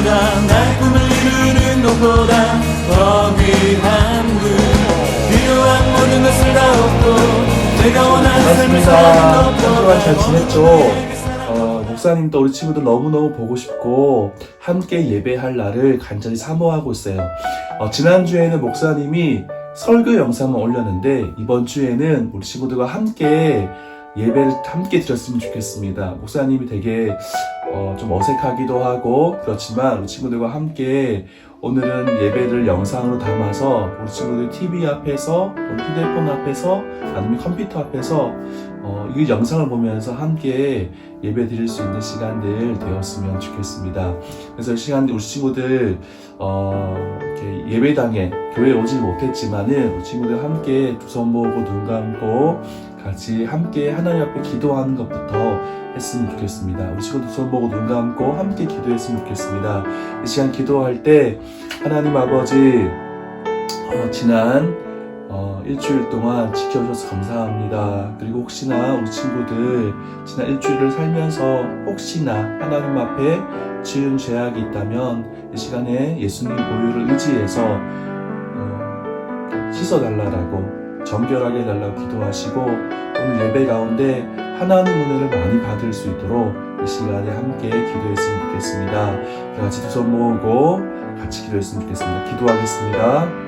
것보다 나의 꿈을 이루는 것보다 더 귀한 분 필요한 모든 것을 다 얻고 내가 원하는 삶을 살아가는 한 주간 잘 지냈죠? 목사님도 우리 친구들 너무너무 보고 싶고 함께 예배할 날을 간절히 사모하고 있어요. 지난주에는 목사님이 설교 영상을 올렸는데 이번 주에는 우리 친구들과 함께 예배를 함께 드렸으면 좋겠습니다. 목사님이 되게 좀 어색하기도 하고 그렇지만 우리 친구들과 함께 오늘은 예배를 영상으로 담아서 우리 친구들 TV 앞에서 또 휴대폰 앞에서 아니면 컴퓨터 앞에서 이 영상을 보면서 함께 예배 드릴 수 있는 시간들 되었으면 좋겠습니다. 그래서 이 시간 우리 친구들 이렇게 예배당에 교회에 오지 못했지만은 우리 친구들 함께 두 손 모으고 눈 감고 같이 함께 하나님 앞에 기도하는 것부터 했으면 좋겠습니다. 우리 친구들 두 손 모으고 눈 감고 함께 기도했으면 좋겠습니다. 이 시간 기도할 때 하나님 아버지 지난 일주일 동안 지켜주셔서 감사합니다. 그리고 혹시나 우리 친구들 지난 일주일을 살면서 혹시나 하나님 앞에 지은 죄악이 있다면 이 시간에 예수님 보혈을 의지해서 씻어달라고 정결하게 해달라고 기도하시고 오늘 예배 가운데 하나님 은혜를 많이 받을 수 있도록 이 시간에 함께 기도했으면 좋겠습니다. 같이 두 손 모으고 같이 기도했으면 좋겠습니다. 기도하겠습니다.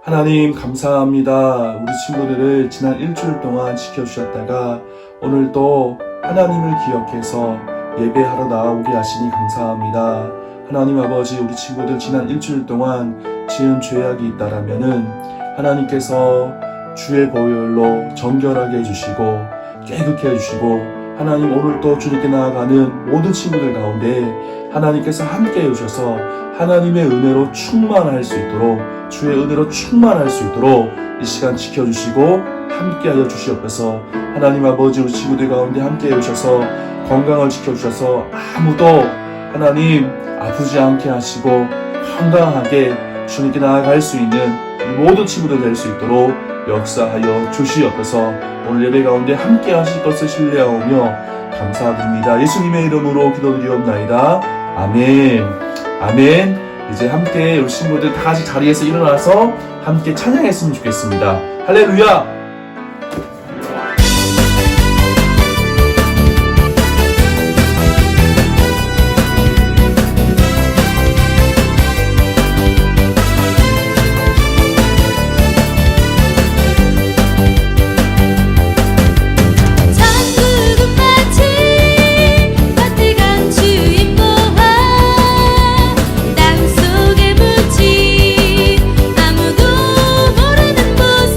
하나님 감사합니다. 우리 친구들을 지난 일주일 동안 지켜주셨다가 오늘도 하나님을 기억해서 예배하러 나오게 하시니 감사합니다. 하나님 아버지 우리 친구들 지난 일주일 동안 지은 죄악이 있다라면은 하나님께서 주의 보혈로 정결하게 해주시고 깨끗게 해주시고 하나님 오늘도 주님께 나아가는 모든 친구들 가운데 하나님께서 함께 해주셔서 하나님의 은혜로 충만할 수 있도록 주의 은혜로 충만할 수 있도록 이 시간 지켜주시고 함께하여 주시옵소서. 하나님 아버지 우리 친구들 가운데 함께해 주셔서 건강을 지켜주셔서 아무도 하나님 아프지 않게 하시고 건강하게 주님께 나아갈 수 있는 모든 친구들 될 수 있도록 역사하여 주시옵소서. 오늘 예배 가운데 함께하실 것을 신뢰하오며 감사드립니다. 예수님의 이름으로 기도드리옵나이다. 아멘. 아멘. 이제 함께 우리 친구들 다 같이 자리에서 일어나서 함께 찬양했으면 좋겠습니다. 할렐루야! 아무도 모르는 곳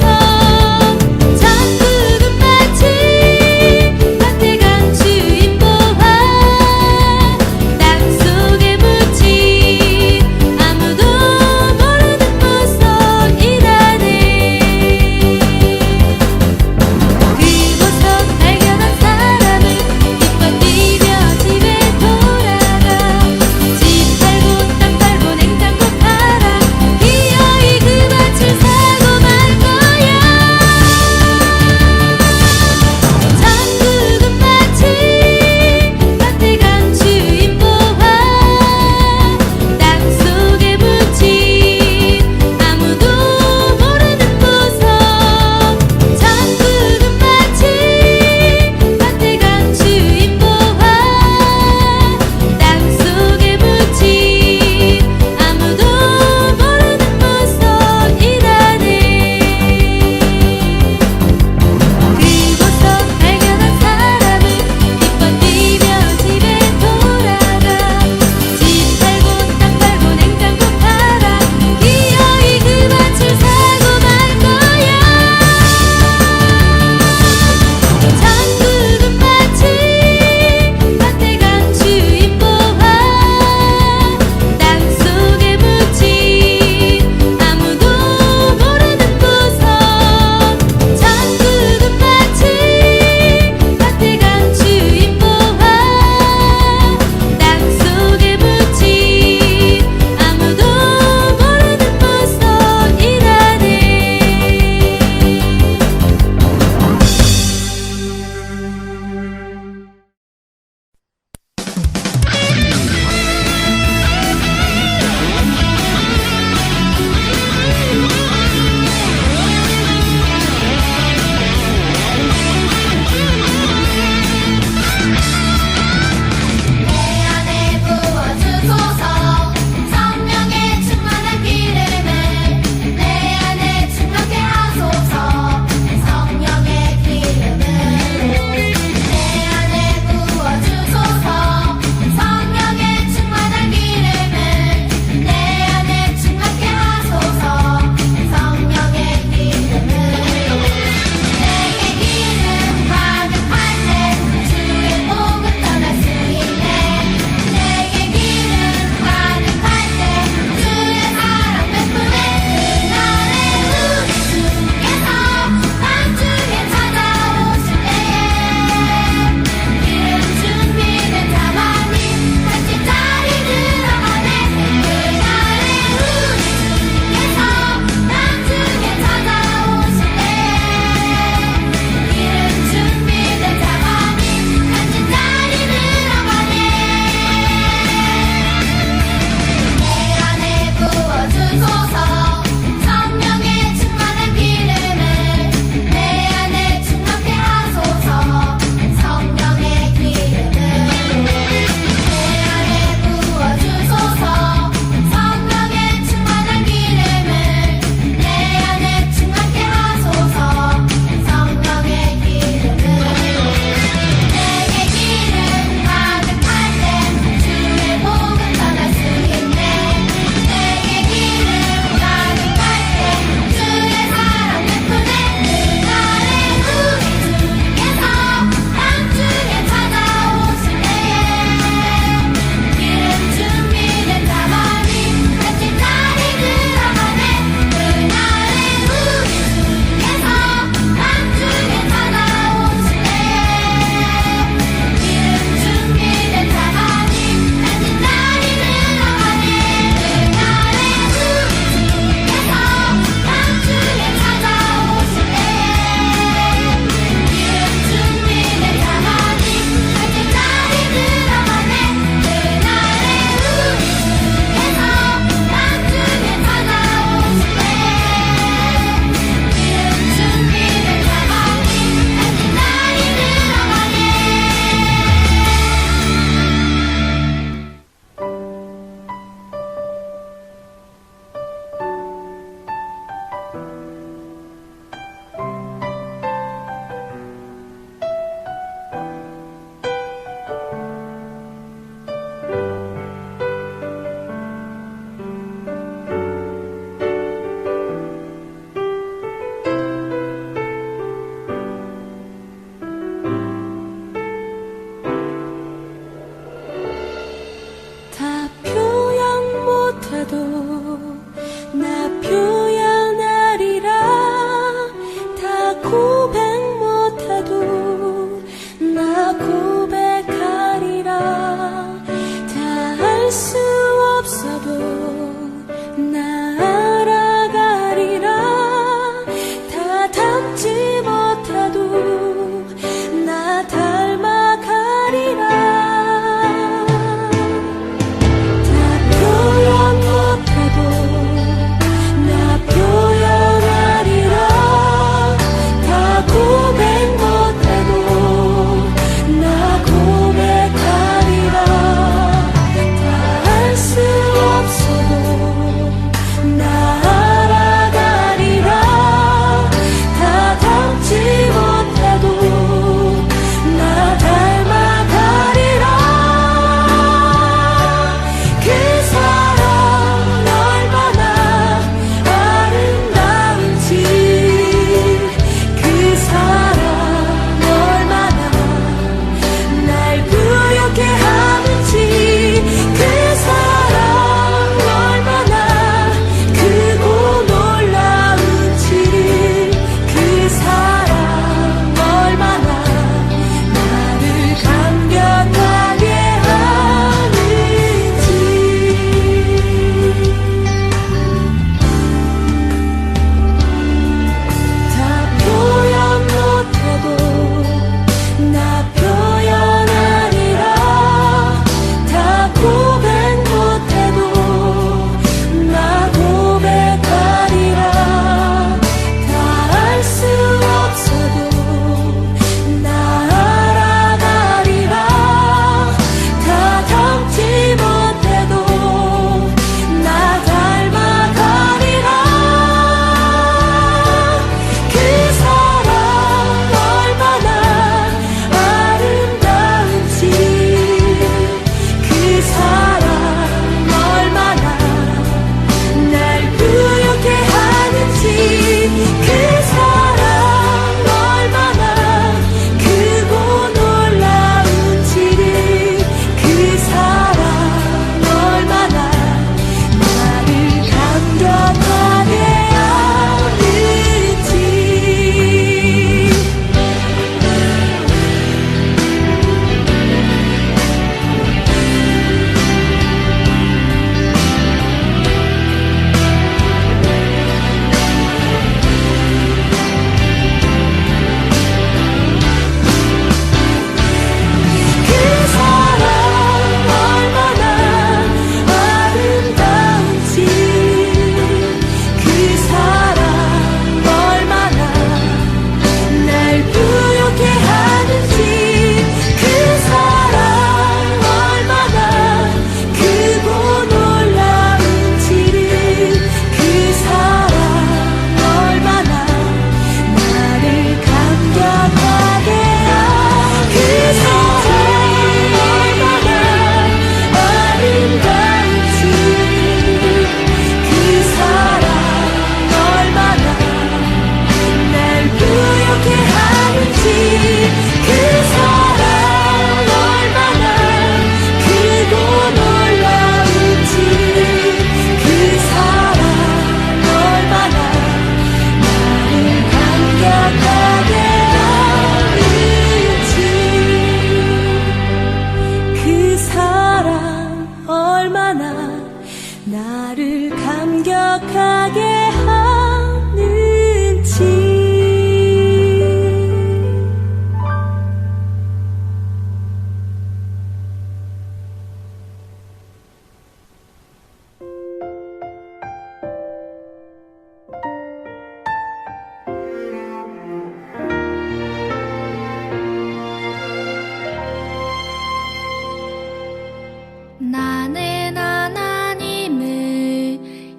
나는 하나님을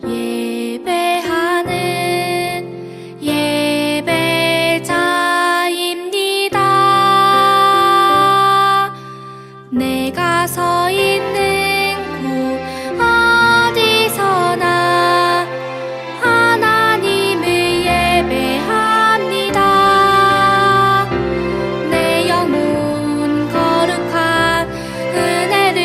예배하는 예배자입니다. 내가 서 있는 곳 어디서나 하나님을 예배합니다. 내 영혼 거룩한 은혜를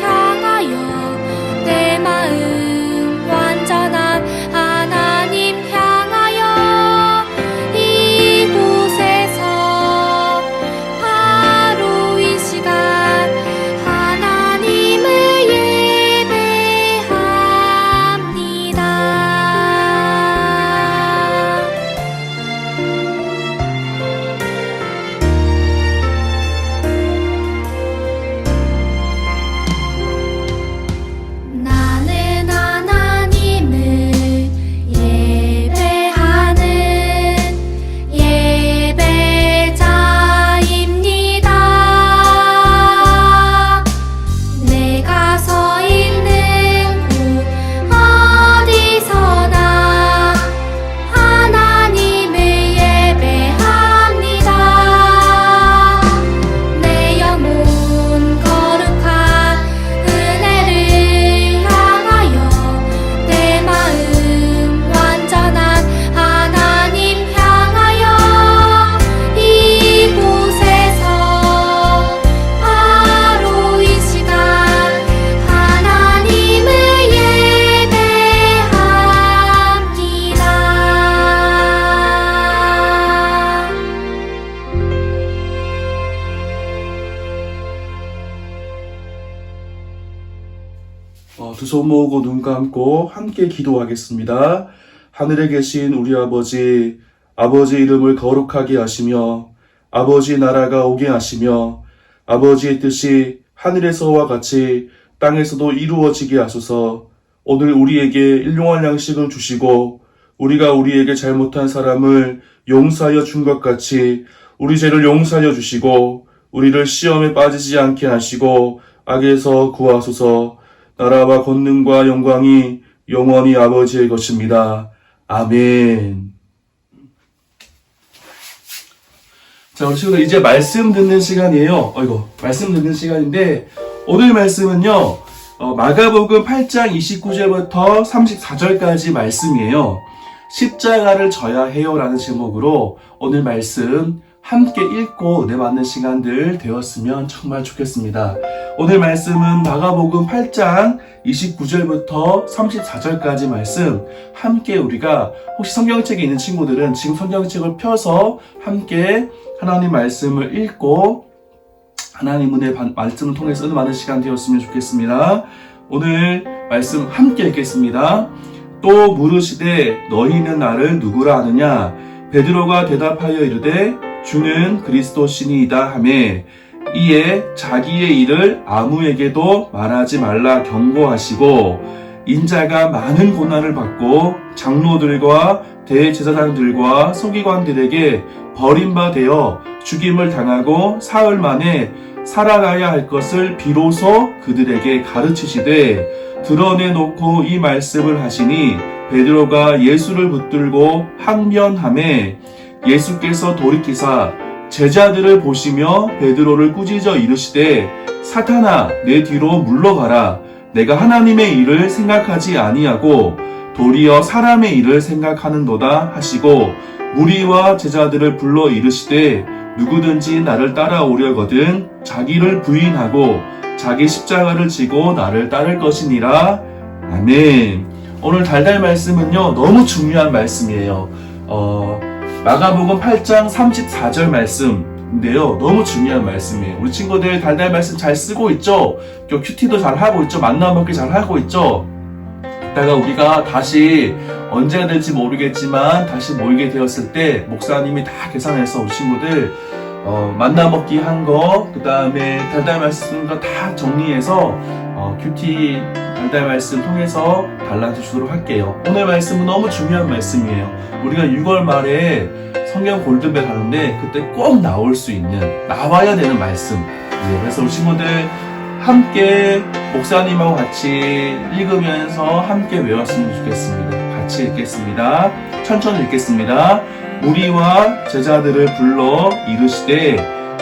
향하여 내 마음 완전한 하나님 향하여 이곳에서 바로 이 시간 하나님을 예배합니다. 나는 하나님을 예배하는 예배자입니다. 내가 서 있는 곳 어디서나 하나님을 예배합니다. 내 영혼 거룩한 은혜를 향하여 내 마음 완전한 하나님 향하여 이곳에서 바로 이 시간 하나님을 예배합니다. 두 손 모으고 눈 감고 함께 기도하겠습니다. 하늘에 계신 우리 아버지, 아버지 이름을 거룩하게 하시며 아버지 나라가 오게 하시며 아버지의 뜻이 하늘에서와 같이 땅에서도 이루어지게 하소서. 오늘 우리에게 일용할 양식을 주시고 우리가 우리에게 잘못한 사람을 용서하여 준 것 같이 우리 죄를 용서하여 주시고 우리를 시험에 빠지지 않게 하시고 악에서 구하소서. 나라와 권능과 영광이 영원히 아버지의 것입니다. 아멘. 자, 우리 친구들 이제 말씀 듣는 시간이에요. 말씀 듣는 시간인데 오늘 말씀은요. 마가복음 8장 29절부터 34절까지 말씀이에요. 십자가를 져야 해요 라는 제목으로 오늘 말씀 함께 읽고 은혜 받는 시간들 되었으면 정말 좋겠습니다. 오늘 말씀은 마가복음 8장 29절부터 34절까지 말씀 함께 우리가 혹시 성경책에 있는 친구들은 지금 성경책을 펴서 함께 하나님 말씀을 읽고 하나님 은혜 말씀을 통해서 은혜 받는 시간 되었으면 좋겠습니다. 오늘 말씀 함께 읽겠습니다. 또 물으시되 너희는 나를 누구라 하느냐? 베드로가 대답하여 이르되 주는 그리스도시니이다 하매 이에 자기의 일을 아무에게도 말하지 말라 경고하시고 인자가 많은 고난을 받고 장로들과 대제사장들과 서기관들에게 버림받아 죽임을 당하고 사흘 만에 살아가야 할 것을 비로소 그들에게 가르치시되 드러내놓고 이 말씀을 하시니 베드로가 예수를 붙들고 항변하매 예수께서 돌이키사 제자들을 보시며 베드로를 꾸짖어 이르시되 사탄아 내 뒤로 물러가라. 내가 하나님의 일을 생각하지 아니하고 도리어 사람의 일을 생각하는도다 하시고 무리와 제자들을 불러 이르시되 누구든지 나를 따라오려거든 자기를 부인하고 자기 십자가를 지고 나를 따를 것이니라. 아멘. 오늘 달달 말씀은요 너무 중요한 말씀이에요. 마가복음 8장 34절 말씀인데요. 너무 중요한 말씀이에요. 우리 친구들 달달 말씀 잘 쓰고 있죠? 큐티도 잘 하고 있죠? 만나 먹기 잘 하고 있죠? 이따가 우리가 다시 언제가 될지 모르겠지만 다시 모이게 되었을 때 목사님이 다 계산해서 우리 친구들 만나 먹기 한 거, 그 다음에 달달 말씀 다 정리해서 큐티 달달 말씀 통해서 달라져 주도록 할게요. 오늘 말씀은 너무 중요한 말씀이에요. 우리가 6월 말에 성경 골든벨 하는데 그때 꼭 나올 수 있는, 나와야 되는 말씀. 그래서 우리 친구들 함께 목사님하고 같이 읽으면서 함께 외웠으면 좋겠습니다. 같이 읽겠습니다. 천천히 읽겠습니다. 무리와 제자들을 불러 이르시되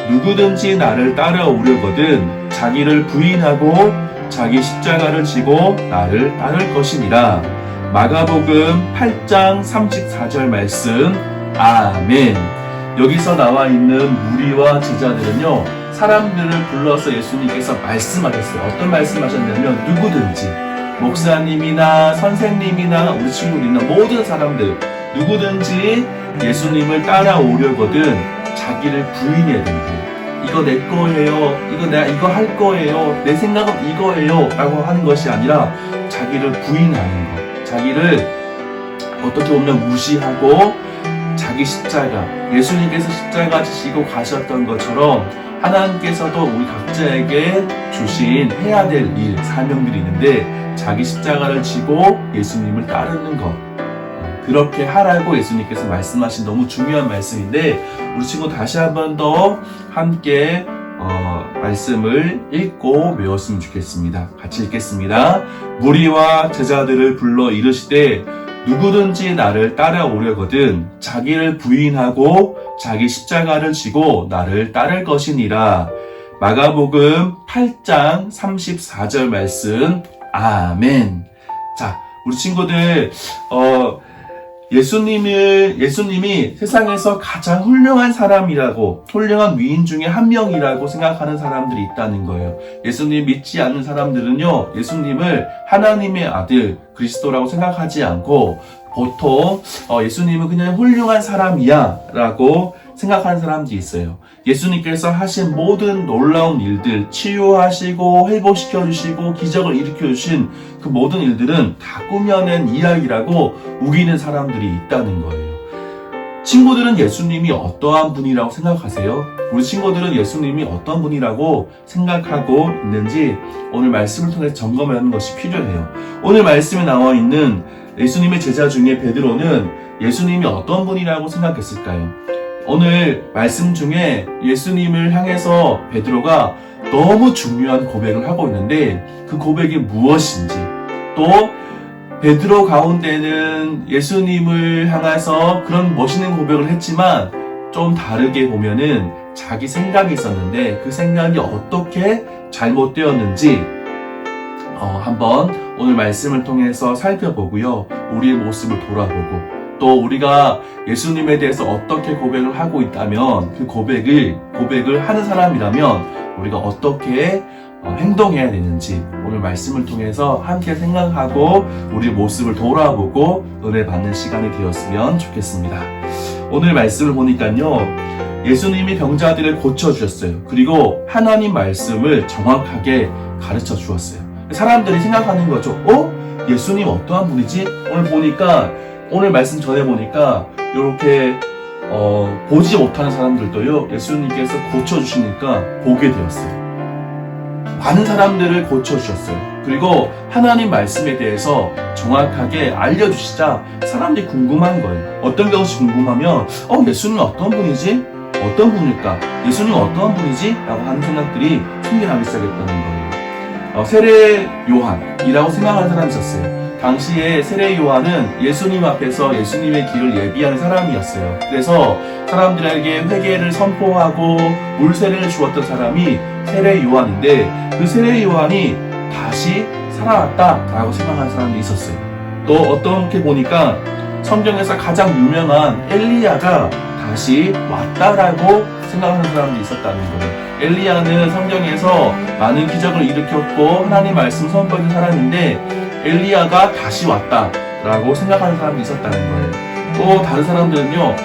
누구든지 나를 따라오려거든 자기를 부인하고 자기 십자가를 지고 나를 따를 것이니라. 마가복음 8장 34절 말씀. 아멘. 여기서 나와 있는 무리와 제자들은요, 사람들을 불러서 예수님께서 말씀하셨어요. 어떤 말씀하셨냐면 누구든지 목사님이나 선생님이나 우리 친구들이나 모든 사람들 누구든지 예수님을 따라오려거든 자기를 부인해야 된대요. 이거 내 거예요. 이거 내가 이거 할 거예요. 내 생각은 이거예요. 라고 하는 것이 아니라 자기를 부인하는 것. 자기를 어떻게 보면 무시하고 자기 십자가, 예수님께서 십자가 지시고 가셨던 것처럼 하나님께서도 우리 각자에게 주신 해야 될 일, 사명들이 있는데 자기 십자가를 지고 예수님을 따르는 것. 그렇게 하라고 예수님께서 말씀하신 너무 중요한 말씀인데 우리 친구 다시 한 번 더 함께 말씀을 읽고 외웠으면 좋겠습니다. 같이 읽겠습니다. 무리와 제자들을 불러 이르시되 누구든지 나를 따라오려거든 자기를 부인하고 자기 십자가를 지고 나를 따를 것이니라. 마가복음 8장 34절 말씀. 아멘. 자, 우리 친구들 예수님이 세상에서 가장 훌륭한 사람이라고, 훌륭한 위인 중에 한 명이라고 생각하는 사람들이 있다는 거예요. 예수님 믿지 않는 사람들은요, 예수님을 하나님의 아들, 그리스도라고 생각하지 않고, 보통, 예수님은 그냥 훌륭한 사람이야, 라고 생각하는 사람들이 있어요. 예수님께서 하신 모든 놀라운 일들, 치유하시고, 회복시켜주시고, 기적을 일으켜주신 그 모든 일들은 다 꾸며낸 이야기라고 우기는 사람들이 있다는 거예요. 친구들은 예수님이 어떠한 분이라고 생각하세요? 우리 친구들은 예수님이 어떤 분이라고 생각하고 있는지 오늘 말씀을 통해 점검하는 것이 필요해요. 오늘 말씀에 나와 있는 예수님의 제자 중에 베드로는 예수님이 어떤 분이라고 생각했을까요? 오늘 말씀 중에 예수님을 향해서 베드로가 너무 중요한 고백을 하고 있는데 그 고백이 무엇인지, 또 베드로 가운데는 예수님을 향해서 그런 멋있는 고백을 했지만 좀 다르게 보면은 자기 생각이 있었는데 그 생각이 어떻게 잘못되었는지 한번 오늘 말씀을 통해서 살펴보고요. 우리의 모습을 돌아보고 또 우리가 예수님에 대해서 어떻게 고백을 하고 있다면 그 고백을 하는 사람이라면 우리가 어떻게 행동해야 되는지 오늘 말씀을 통해서 함께 생각하고 우리의 모습을 돌아보고 은혜 받는 시간이 되었으면 좋겠습니다. 오늘 말씀을 보니까요, 예수님이 병자들을 고쳐주셨어요. 그리고 하나님 말씀을 정확하게 가르쳐 주었어요. 사람들이 생각하는 거죠. 예수님 어떠한 분이지? 오늘 말씀 전해보니까 이렇게 보지 못하는 사람들도요, 예수님께서 고쳐주시니까 보게 되었어요. 많은 사람들을 고쳐주셨어요. 그리고 하나님 말씀에 대해서 정확하게 알려주시자 사람들이 궁금한 거예요. 어떤 것이 궁금하면 예수님은 어떤 분이지? 어떤 분일까? 예수님은 어떤 분이지? 라고 하는 생각들이 생겨나기 시작했다는 거예요. 세례 요한이라고 생각하는 사람이 있었어요. 당시에 세례 요한은 예수님 앞에서 예수님의 길을 예비하는 사람이었어요. 그래서 사람들에게 회개를 선포하고 물세례를 주었던 사람이 세례 요한인데 그 세례 요한이 다시 살아났다라고 생각하는 사람도 있었어요. 또 어떻게 보니까 성경에서 가장 유명한 엘리야가 다시 왔다라고 생각하는 사람도 있었다는 거예요. 엘리야는 성경에서 많은 기적을 일으켰고 하나님 말씀 선포하는 사람인데 엘리야가 다시 왔다라고 생각하는 사람도 있었다는 거예요. 또 다른 사람들은요,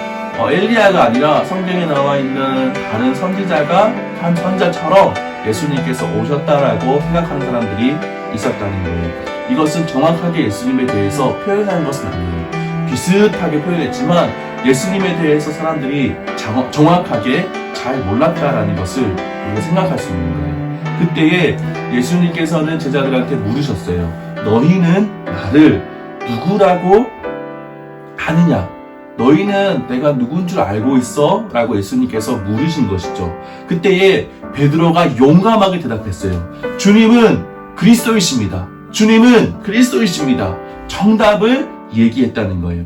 엘리야가 아니라 성경에 나와 있는 다른 선지자가 한 선자처럼 예수님께서 오셨다라고 생각하는 사람들이 있었다는 거예요. 이것은 정확하게 예수님에 대해서 표현하는 것은 아니에요. 비슷하게 표현했지만 예수님에 대해서 사람들이 정확하게 잘 몰랐다라는 것을 우리가 생각할 수 있는 거예요. 그때에 예수님께서는 제자들한테 물으셨어요. 너희는 나를 누구라고 하느냐? 너희는 내가 누군 줄 알고 있어? 라고 예수님께서 물으신 것이죠. 그때에 베드로가 용감하게 대답했어요. 주님은 그리스도이십니다. 주님은 그리스도이십니다. 정답을 얘기했다는 거예요.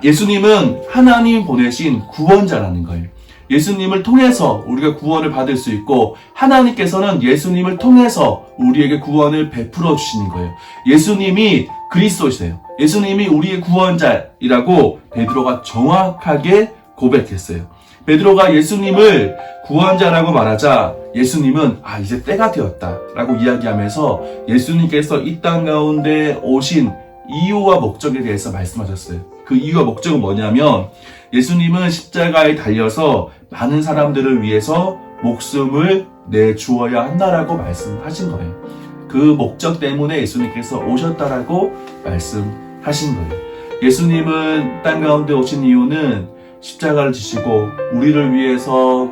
예수님은 하나님이 보내신 구원자라는 거예요. 예수님을 통해서 우리가 구원을 받을 수 있고 하나님께서는 예수님을 통해서 우리에게 구원을 베풀어 주시는 거예요. 예수님이 그리스도시세요. 예수님이 우리의 구원자이라고 베드로가 정확하게 고백했어요. 베드로가 예수님을 구원자라고 말하자 예수님은 이제 때가 되었다라고 이야기하면서 예수님께서 이 땅 가운데 오신 이유와 목적에 대해서 말씀하셨어요. 그 이유와 목적은 뭐냐면 예수님은 십자가에 달려서 많은 사람들을 위해서 목숨을 내주어야 한다라고 말씀하신 거예요. 그 목적 때문에 예수님께서 오셨다라고 말씀하신 거예요. 예수님은 땅 가운데 오신 이유는 십자가를 지시고 우리를 위해서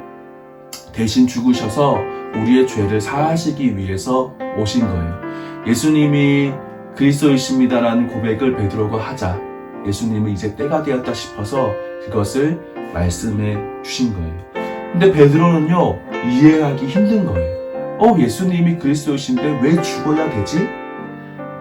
대신 죽으셔서 우리의 죄를 사하시기 위해서 오신 거예요. 예수님이 그리스도이십니다라는 고백을 베드로가 하자 예수님은 이제 때가 되었다 싶어서 그것을 말씀해 주신 거예요. 근데 베드로는요, 이해하기 힘든 거예요. 예수님이 그리스도이신데 왜 죽어야 되지?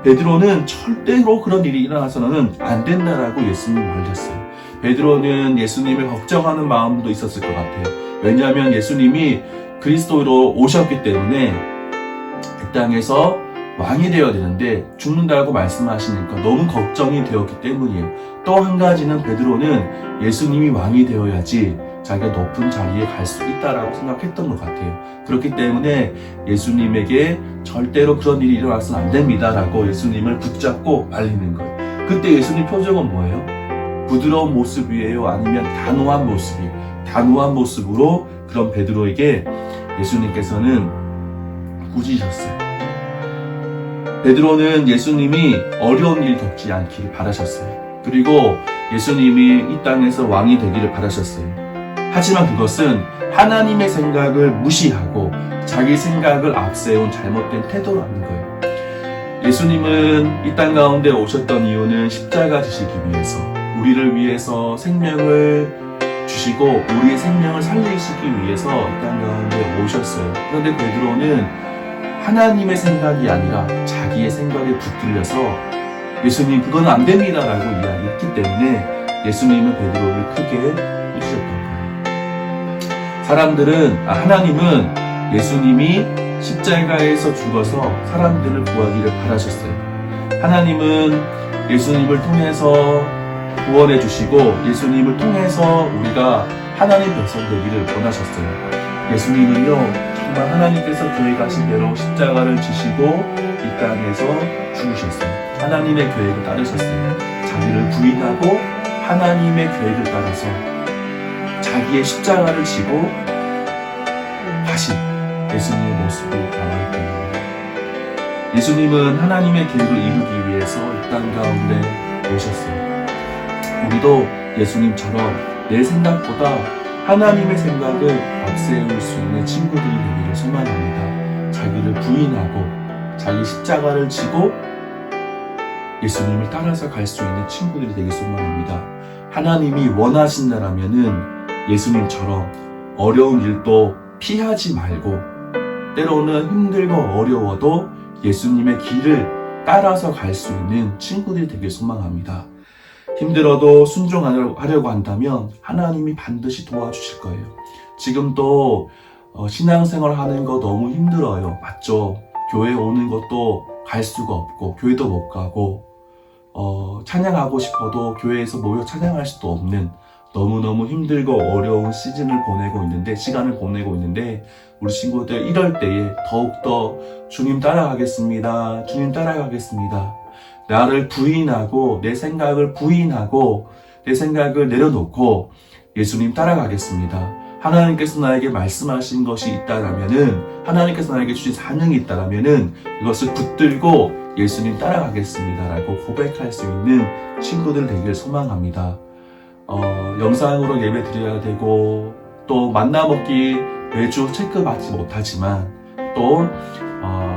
베드로는 절대로 그런 일이 일어나서는 안 된다라고 예수님이 말렸어요. 베드로는 예수님을 걱정하는 마음도 있었을 것 같아요. 왜냐하면 예수님이 그리스도로 오셨기 때문에 이 땅에서 왕이 되어야 되는데 죽는다고 말씀하시니까 너무 걱정이 되었기 때문이에요. 또 한 가지는 베드로는 예수님이 왕이 되어야지 자기가 높은 자리에 갈 수 있다라고 생각했던 것 같아요. 그렇기 때문에 예수님에게 절대로 그런 일이 일어나서는 안 됩니다라고 예수님을 붙잡고 말리는 거예요. 그때 예수님 표정은 뭐예요? 부드러운 모습이에요? 아니면 단호한 모습이에요? 단호한 모습으로 그런 베드로에게 예수님께서는 꾸짖으셨어요. 베드로는 예수님이 어려운 일 겪지 않기를 바라셨어요. 그리고 예수님이 이 땅에서 왕이 되기를 바라셨어요. 하지만 그것은 하나님의 생각을 무시하고 자기 생각을 앞세운 잘못된 태도라는 거예요. 예수님은 이 땅 가운데 오셨던 이유는 십자가 지시기 위해서, 우리를 위해서 생명을 주시고 우리의 생명을 살리시기 위해서 이 땅 가운데 오셨어요. 그런데 베드로는 하나님의 생각이 아니라 자기의 생각에 붙들려서 예수님 그건 안 됩니다라고 이야기했기 때문에 예수님은 베드로를 크게 꾸짖으셨던 거예요. 하나님은 예수님이 십자가에서 죽어서 사람들을 구하기를 바라셨어요. 하나님은 예수님을 통해서 구원해 주시고 예수님을 통해서 우리가 하나님 백성 되기를 원하셨어요. 예수님은요, 정말 하나님께서 계획하신 대로 십자가를 지시고 이 땅에서 죽으셨어요. 하나님의 계획을 따르셨어요. 자기를 부인하고 하나님의 계획을 따라서 자기의 십자가를 지고 다시 예수님의 모습이 나와있던 거예요. 예수님은 하나님의 계획을 이루기 위해서 이 땅 가운데 오셨어요. 우리도 예수님처럼 내 생각보다 하나님의 생각을 앞세울 수 있는 친구들이 되기를 소망합니다. 자기를 부인하고 자기 십자가를 지고 예수님을 따라서 갈 수 있는 친구들이 되길 소망합니다. 하나님이 원하신다라면은 예수님처럼 어려운 일도 피하지 말고 때로는 힘들고 어려워도 예수님의 길을 따라서 갈 수 있는 친구들이 되길 소망합니다. 힘들어도 순종하려고 한다면 하나님이 반드시 도와주실 거예요. 지금도 신앙생활 하는 거 너무 힘들어요. 맞죠? 교회 오는 것도 갈 수가 없고 교회도 못 가고 찬양하고 싶어도 교회에서 모여 찬양할 수도 없는 너무너무 힘들고 어려운 시간을 보내고 있는데 우리 친구들 이럴 때에 더욱더 주님 따라가겠습니다. 주님 따라가겠습니다. 나를 부인하고 내 생각을 부인하고 내 생각을 내려놓고 예수님 따라가겠습니다. 하나님께서 나에게 말씀하신 것이 있다라면은 하나님께서 나에게 주신 사명이 있다라면은 이것을 붙들고 예수님 따라가겠습니다라고 고백할 수 있는 친구들 되길 소망합니다. 영상으로 예배 드려야 되고 또 만나 먹기 매주 체크받지 못하지만 또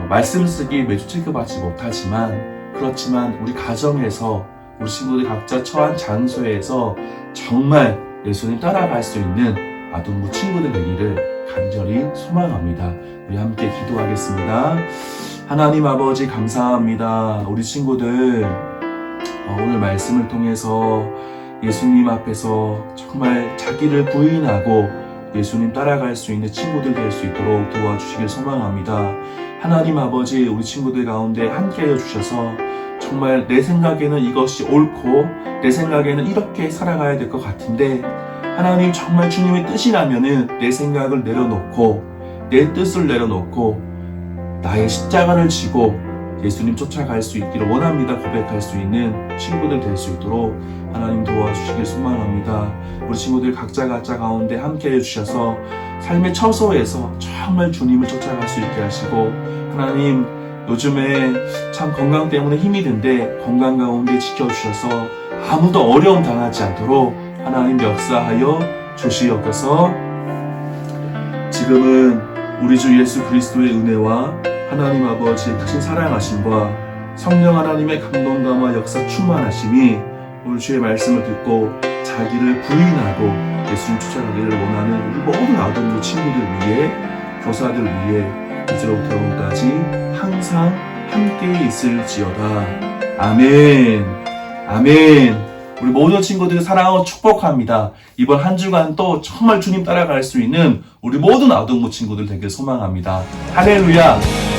말씀 쓰기 매주 체크받지 못하지만 그렇지만 우리 가정에서 우리 친구들이 각자 처한 장소에서 정말 예수님 따라갈 수 있는 아동부 친구들 되기를 간절히 소망합니다. 우리 함께 기도하겠습니다. 하나님 아버지 감사합니다. 우리 친구들 오늘 말씀을 통해서 예수님 앞에서 정말 자기를 부인하고 예수님 따라갈 수 있는 친구들 될 수 있도록 도와주시길 소망합니다. 하나님 아버지 우리 친구들 가운데 함께해 주셔서 정말 내 생각에는 이것이 옳고 내 생각에는 이렇게 살아가야 될 것 같은데 하나님 정말 주님의 뜻이라면은 내 생각을 내려놓고 내 뜻을 내려놓고 나의 십자가를 지고 예수님 쫓아갈 수 있기를 원합니다. 고백할 수 있는 친구들 될 수 있도록 하나님 도와주시길 소망합니다. 우리 친구들 각자 가운데 함께 해주셔서 삶의 처소에서 정말 주님을 쫓아갈 수 있게 하시고 하나님 요즘에 참 건강 때문에 힘이 든데 건강 가운데 지켜주셔서 아무도 어려움 당하지 않도록 하나님 역사하여 주시옵소서. 지금은 우리 주 예수 그리스도의 은혜와 하나님 아버지의 크신 사랑하심과 성령 하나님의 감동감과 역사 충만하심이 오늘 주의 말씀을 듣고 자기를 부인하고 예수님 쫓아가기를 원하는 우리 모든 아동부 친구들 위해 교사들 위해 이제로부터 영원까지 항상 함께 있을지어다. 아멘. 아멘. 우리 모든 친구들 사랑하고 축복합니다. 이번 한 주간 또 정말 주님 따라갈 수 있는 우리 모든 아동부 친구들 되길 소망합니다. 할렐루야.